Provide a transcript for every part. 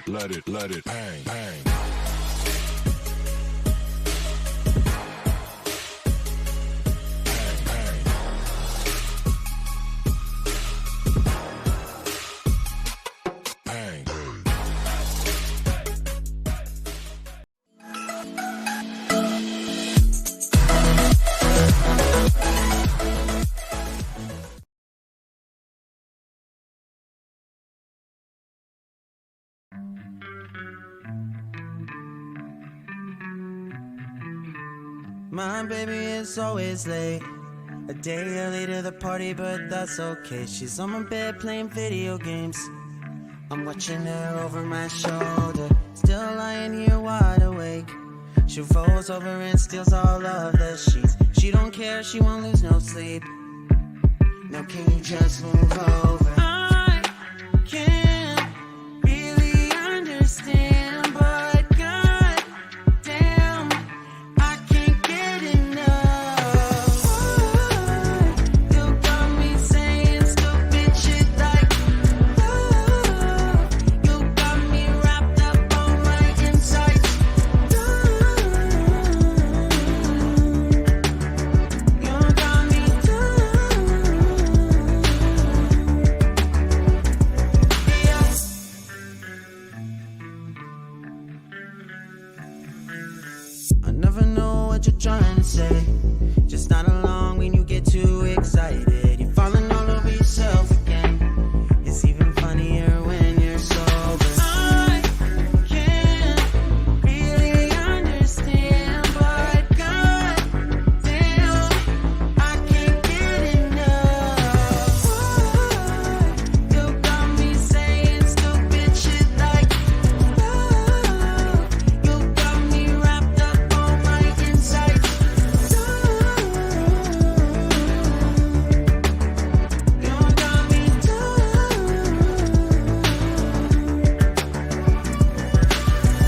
let it bang, bang. My baby is always late, a day early to the party, but that's okay. She's on my bed playing video games. I'm watching her over my shoulder, still lying here wide awake. She rolls over and steals all of the sheets. She don't care, she won't lose no sleep. Now can you just move over? I can't really understand, but God damn, I can't get enough. You got me saying stupid shit like love. You got me wrapped up on my insides. You got me I never know what you're trying to say. Just not along when you get too excited. You're falling all over yourself again. It's even funnier when you're sober. I can't really understand, but God damn, I can't get enough. You got me saying stupid shit like love. You got me wrapped up on my insides. You got me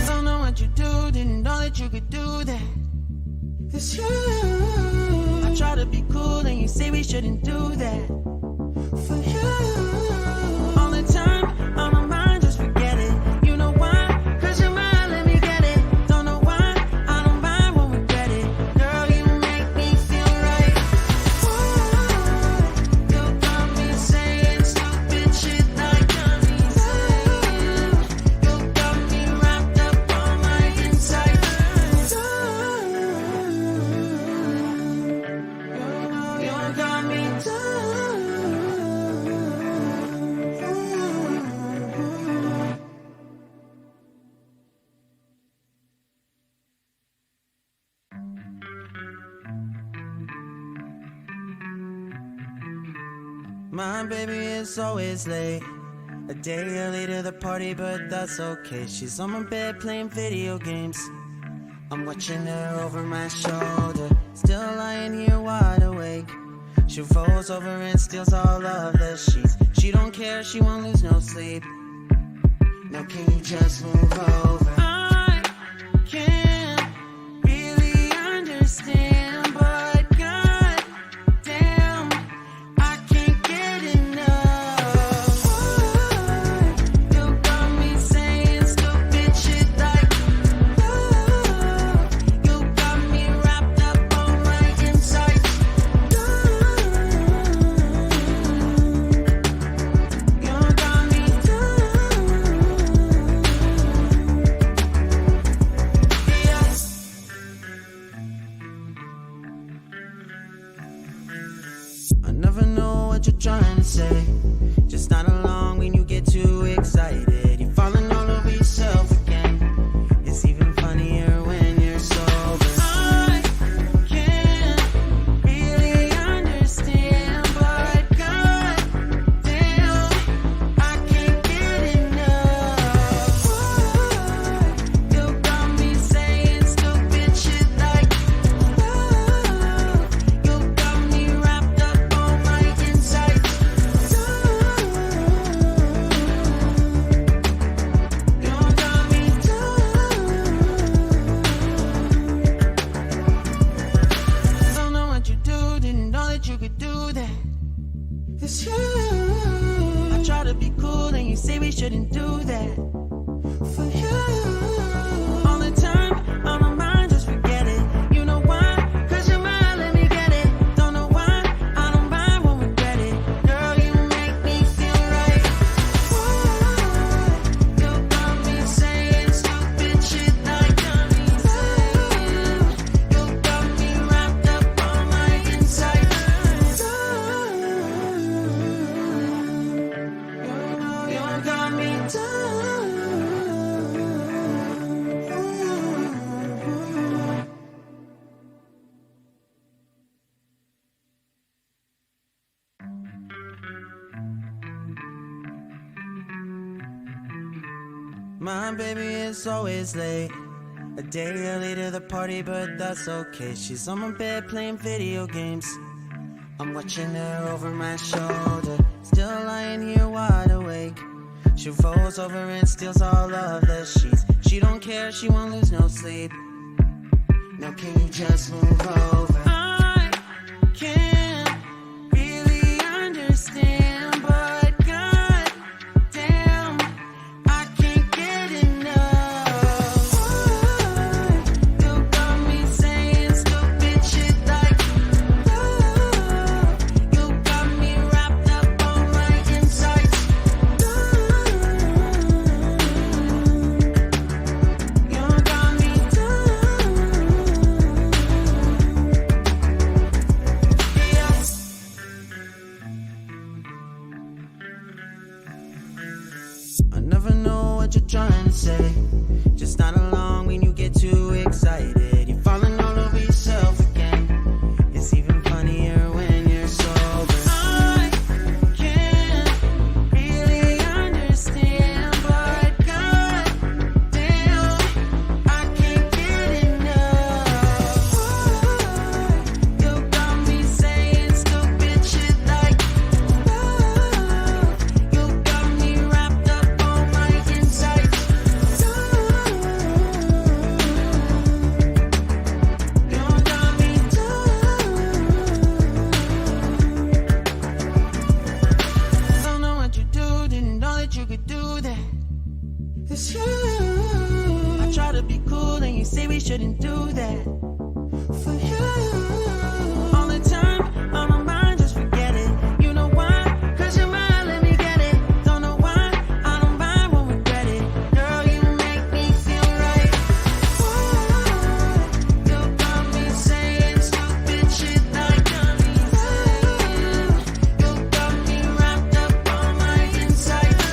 Don't know what you do, didn't know that you could do that. It's you. I try to be cool and you say we shouldn't do that. For you, all the time, on my mind, just forget it. You know why? 'Cause you're mine, let me get it. Don't know why, I don't mind, won't regret it. Girl, you make me feel right. You got me saying stupid shit like you got me wrapped up on my insides. You got me My baby is always late, a day early to the party, but that's okay. She's on my bed playing video games. I'm watching her over my shoulder, still lying here wide awake. She rolls over and steals all of the sheets. She don't care, she won't lose no sleep. Now can you just move over? I can't really understand, but God damn, I can't get enough. You got me saying stupid shit like love. You got me wrapped up on my insides. You got me shouldn't do that. For you, all the time, on my mind, just forget it. You know why? 'Cause you're mine, let me get it. Don't know why, I don't mind, won't regret it. Girl, you make me feel right. You got me saying stupid shit like dummies. You got me wrapped up on my insides. You got me down. My baby is always late, a day early to the party, but that's okay. She's on my bed playing video games. I'm watching her over my shoulder, still lying here wide awake. She rolls over and steals all of the sheets. She don't care, she won't lose no sleep. Now can you just move over? I can't really understand, but god damn, I can't get enough. You got me saying stupid shit like you got me wrapped up on my insides. You got me I never know what you're trying to say. Just not along when you get too excited. You're falling all over yourself again. It's even funnier when you're sober. I can't really understand, but god damn, I can't get enough. You got me saying stupid shit like you got me wrapped up on my insides. You got me don't know what you do, didn't know that you could do that. It's you. I try to be cool and you say we shouldn't do that. For you, all the time, on my mind, just forget it. You know why? 'Cause you're mine, let me get it. Don't know why, I don't mind, won't regret it. Girl, you make me feel right. You got me saying stupid shit like dummies. You got me wrapped up on my insides.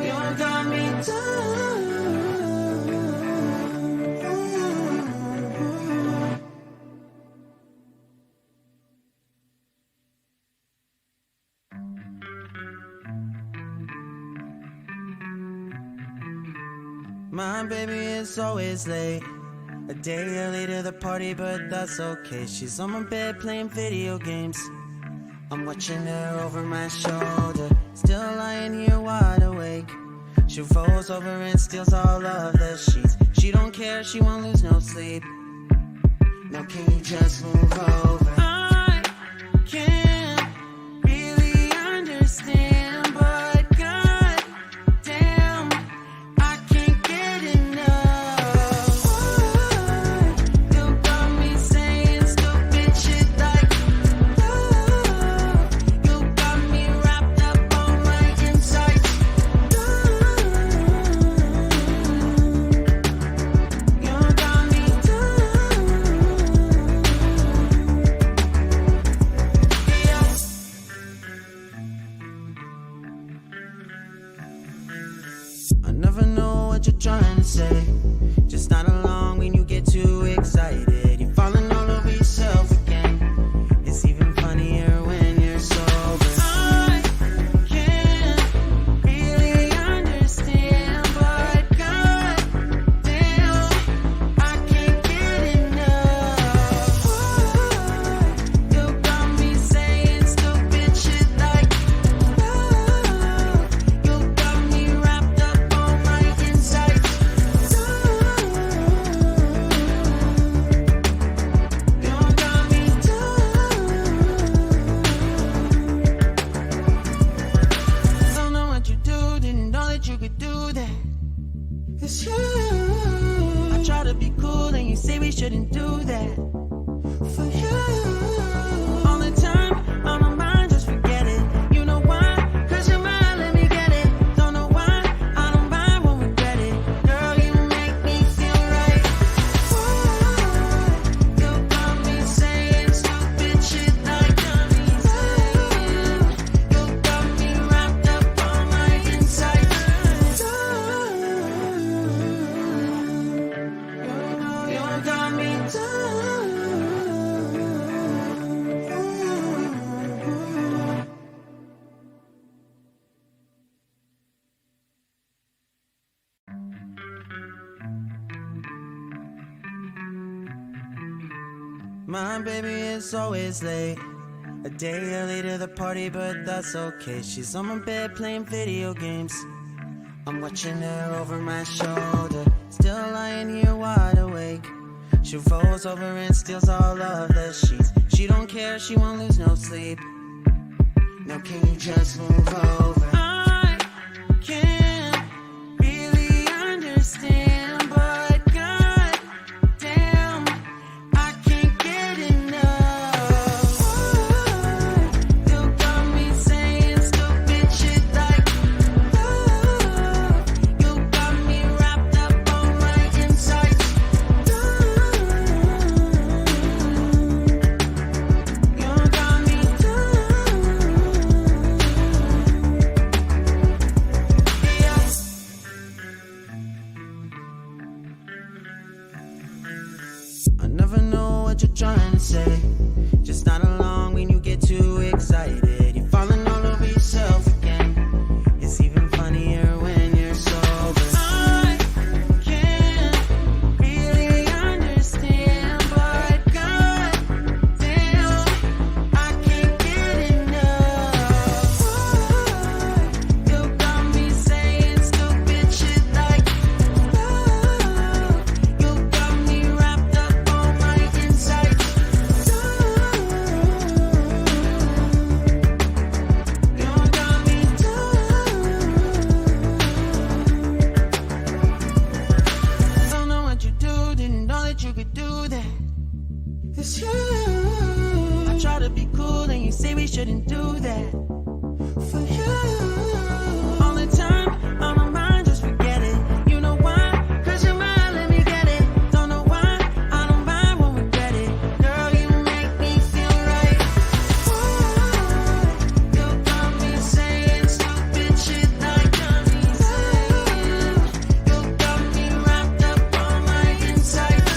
You got me down. My baby is always late, a day early to the party, but that's okay. She's on my bed playing video games. I'm watching her over my shoulder, still lying here wide awake. She rolls over and steals all of the sheets. She don't care, she won't lose no sleep. Now can you just move over? I can't really understand, but god damn, I can't get enough. You got me saying stupid shit like you got me wrapped up on my insides. You got me down. My baby is always late. A day early to the party, but that's okay. She's on my bed playing video games. I'm watching her over my shoulder, still lying here wide awake. She rolls over and steals all of the sheets. She don't care, she won't lose no sleep. Now can you just move over? I can't really understand, but god damn, I can't get enough. You got me saying stupid shit like you got me wrapped up on my insides. You got me I never know what you're trying to say. Just not along when you get too excited. You're falling all over yourself again. It's even funnier when you're sober. I can't really understand, but god damn, I can't get enough. You got me saying stupid shit like you got me wrapped up on my insides. You got me don't know what you do, didn't know that you could do that. It's you. I try to be cool and you say we shouldn't do that. For you, all the time, on my mind, just forget it. You know why? 'Cause you're mine, let me get it. Don't know why, I don't mind, won't regret it. Girl, you make me feel right. You got me saying stupid shit like you got me wrapped up on my insides.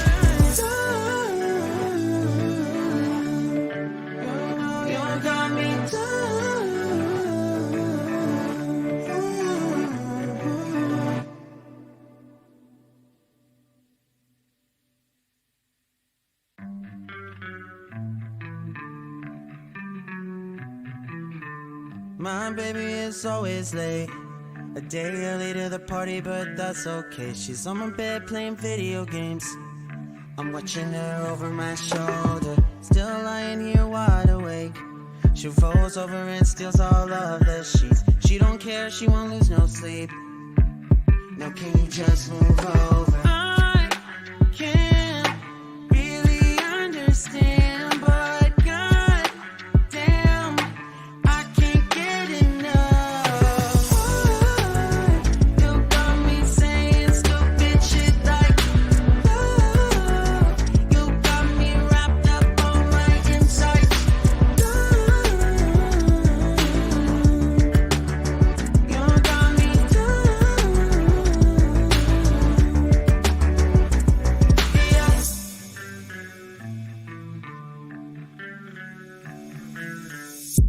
You got me My baby is always late. A day early to the party, but that's okay. She's on my bed playing video games. I'm watching her over my shoulder, still lying here wide awake. She rolls over and steals all of the sheets. She don't care, she won't lose no sleep. Now can you just move over? I can't really understand, but god damn, I can't get enough. You got me saying stupid shit like you got me wrapped up on my insides. You got me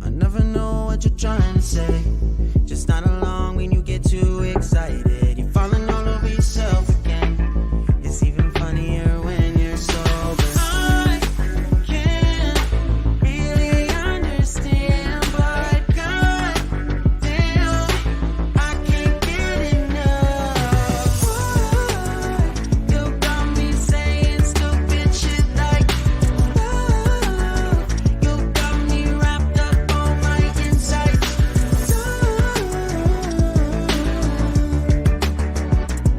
I never know what you're trying to say. Just not along when you get too excited. You're falling all over yourself again. It's even funnier when you're sober. I can't really understand, but god damn, I can't get enough. You got me saying stupid shit like you got me wrapped up on my insides.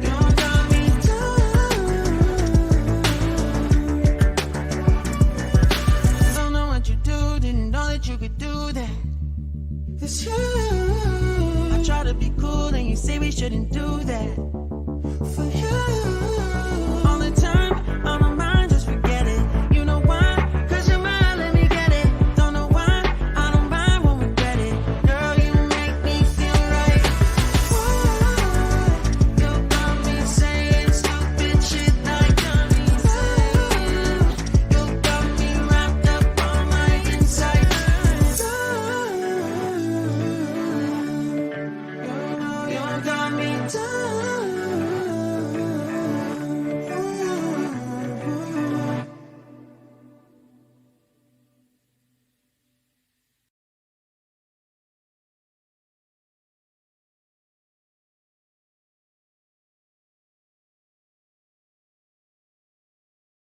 You got me don't know what you do, didn't know that you could do that. It's you. I try to be cool and you say we shouldn't do that.